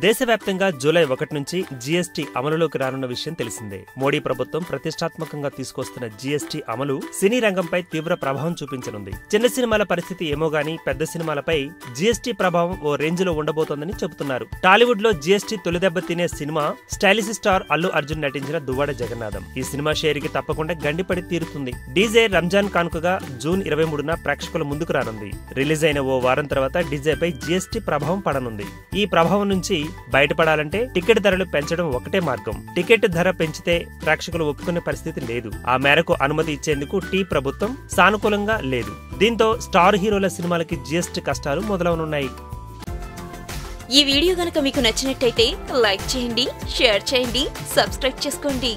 దేశవ్యాప్తంగా జూలై 1 నుంచి జీఎస్టీ అమలులోకి రానున్న విషయం తెలిసిందే. మోడీ ప్రభుత్వం ప్రతిష్టాత్మకంగా తీసుకొస్తున్న జీఎస్టీ అమలు సినీ రంగంపై తీవ్ర ప్రభావం చూపించనుంది. చిన్న సినిమాల పరిస్థితి ఏమో గానీ పెద్ద సినిమాలపై జీఎస్టీ ప్రభావం ఓ రేంజ్ లో ఉండబోతోందని చెబుతున్నారు. టాలీవుడ్ లో జీఎస్టీ తొలిదెబ్బ తినే cinema stylish star Allu Arjun నటించిన దువ్వాడ జగన్నాథం. ఈ సినిమా షేర్కి తప్పకుండా గండిపడి తీరుతుంది. డీజే రంజాన్ కానుకగా జూన్ 23న ప్రేక్షకుల ముందుకు రానుంది. రిలీజ్ అయిన ఓ వారం తర్వాత డీజేపై జీఎస్టీ ప్రభావం పడనుంది. ఈ ప్రభావం నుంచి బయటపడాలంటే టికెట్ ధరలు పెంచడం ఒకటే మార్గం. టికెట్ ధర పెంచితే ప్రేక్షకులు ఒప్పుకునే పరిస్థితి లేదు. ఆ మేరకు అనుమతి ఇచ్చేందుకు ప్రభుత్వం సానుకూలంగా లేదు. దీంతో స్టార్ హీరోల సినిమాలకి జీఎస్టీ కష్టాలు మొదలవనున్నాయి. ఈ వీడియో గనుక మీకు నచ్చినట్టయితే లైక్ చేయండి, షేర్ చేయండి, సబ్స్క్రైబ్ చేసుకోండి.